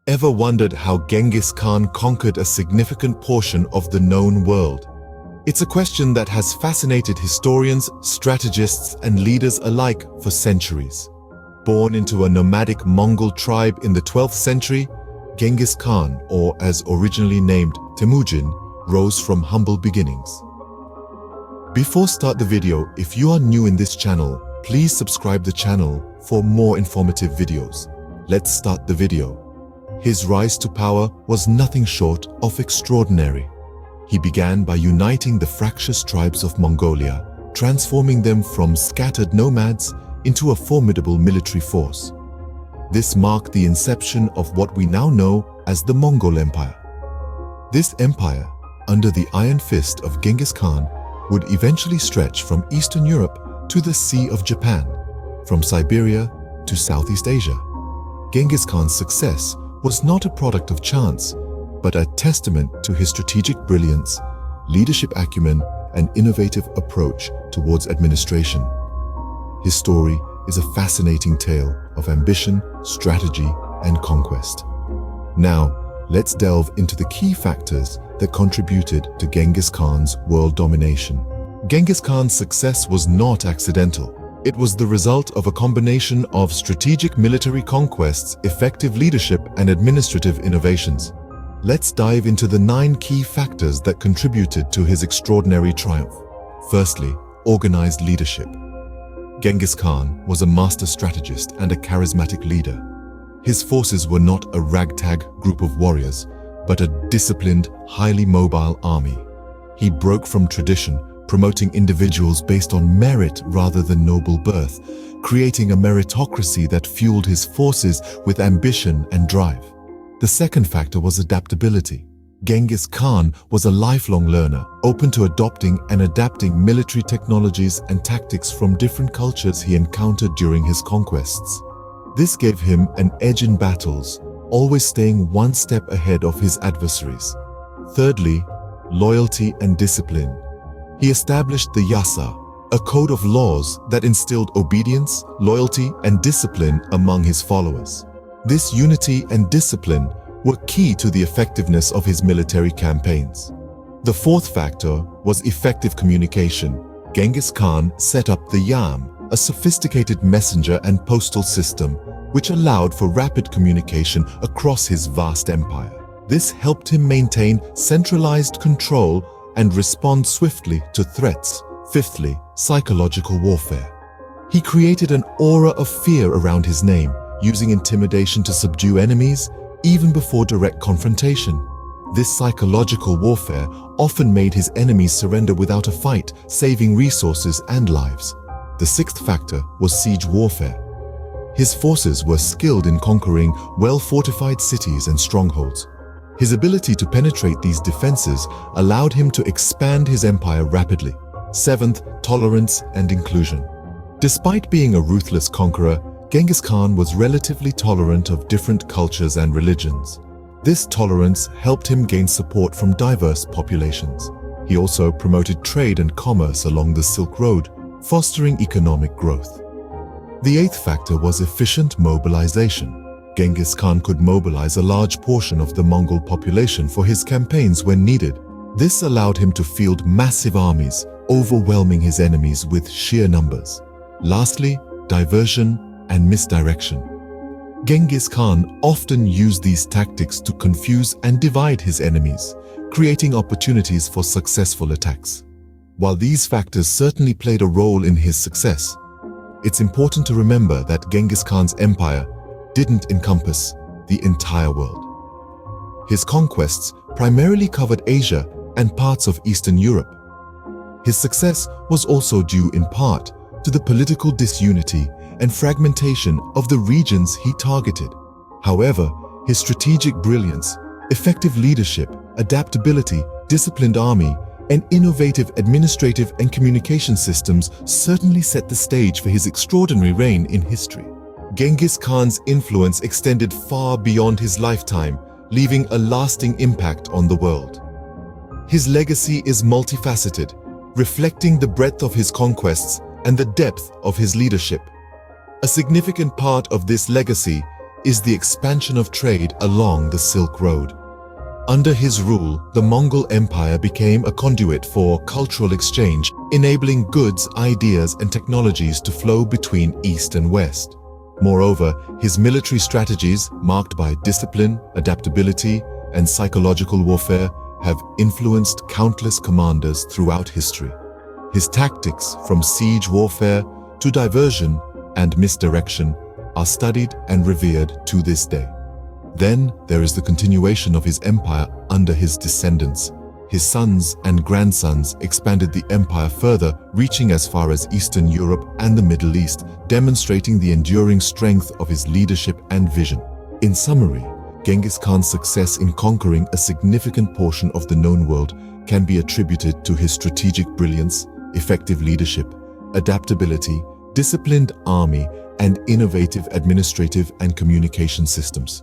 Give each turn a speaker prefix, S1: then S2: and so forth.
S1: Ever wondered how Genghis Khan conquered a significant portion of the known world? It's a question that has fascinated historians, strategists, and leaders alike for centuries. Born into a nomadic Mongol tribe in the 12th century, Genghis Khan, or as originally named Temujin, rose from humble beginnings. Before start the video, if you are new in this channel, please subscribe the channel for more informative videos. Let's start the video. His rise to power was nothing short of extraordinary. He began by uniting the fractious tribes of Mongolia, transforming them from scattered nomads into a formidable military force. This marked the inception of what we now know as the Mongol Empire. This empire, under the iron fist of Genghis Khan, would eventually stretch from Eastern Europe to the Sea of Japan, from Siberia to Southeast Asia. Genghis Khan's success was not a product of chance, but a testament to his strategic brilliance, leadership acumen, and innovative approach towards administration. His story is a fascinating tale of ambition, strategy, and conquest. Now, let's delve into the key factors that contributed to Genghis Khan's world domination. Genghis Khan's success was not accidental. It was the result of a combination of strategic military conquests, effective leadership, and administrative innovations. Let's dive into the 9 key factors that contributed to his extraordinary triumph. Firstly, organized leadership. Genghis Khan was a master strategist and a charismatic leader. His forces were not a ragtag group of warriors, but a disciplined, highly mobile army. He broke from tradition, promoting individuals based on merit rather than noble birth, creating a meritocracy that fueled his forces with ambition and drive. The second factor was adaptability. Genghis Khan was a lifelong learner, open to adopting and adapting military technologies and tactics from different cultures he encountered during his conquests. This gave him an edge in battles, always staying one step ahead of his adversaries. Thirdly, loyalty and discipline. He established the Yasa, a code of laws that instilled obedience, loyalty, and discipline among his followers. This unity and discipline were key to the effectiveness of his military campaigns. The fourth factor was effective communication. Genghis Khan set up the Yam, a sophisticated messenger and postal system, which allowed for rapid communication across his vast empire. This helped him maintain centralized control and respond swiftly to threats. Fifthly, psychological warfare. He created an aura of fear around his name, using intimidation to subdue enemies, even before direct confrontation. This psychological warfare often made his enemies surrender without a fight, saving resources and lives. The sixth factor was siege warfare. His forces were skilled in conquering well-fortified cities and strongholds. His ability to penetrate these defenses allowed him to expand his empire rapidly. Seventh, tolerance and inclusion. Despite being a ruthless conqueror, Genghis Khan was relatively tolerant of different cultures and religions. This tolerance helped him gain support from diverse populations. He also promoted trade and commerce along the Silk Road, fostering economic growth. The eighth factor was efficient mobilization. Genghis Khan could mobilize a large portion of the Mongol population for his campaigns when needed. This allowed him to field massive armies, overwhelming his enemies with sheer numbers. Lastly, diversion and misdirection. Genghis Khan often used these tactics to confuse and divide his enemies, creating opportunities for successful attacks. While these factors certainly played a role in his success, it's important to remember that Genghis Khan's empire didn't encompass the entire world. His conquests primarily covered Asia and parts of Eastern Europe. His success was also due in part to the political disunity and fragmentation of the regions he targeted. However, his strategic brilliance, effective leadership, adaptability, disciplined army, and innovative administrative and communication systems certainly set the stage for his extraordinary reign in history. Genghis Khan's influence extended far beyond his lifetime, leaving a lasting impact on the world. His legacy is multifaceted, reflecting the breadth of his conquests and the depth of his leadership. A significant part of this legacy is the expansion of trade along the Silk Road. Under his rule, the Mongol Empire became a conduit for cultural exchange, enabling goods, ideas, and technologies to flow between East and West. Moreover, his military strategies, marked by discipline, adaptability, and psychological warfare, have influenced countless commanders throughout history. His tactics, from siege warfare to diversion and misdirection, are studied and revered to this day. Then there is the continuation of his empire under his descendants. His sons and grandsons expanded the empire further, reaching as far as Eastern Europe and the Middle East, demonstrating the enduring strength of his leadership and vision. In summary, Genghis Khan's success in conquering a significant portion of the known world can be attributed to his strategic brilliance, effective leadership, adaptability, disciplined army, and innovative administrative and communication systems.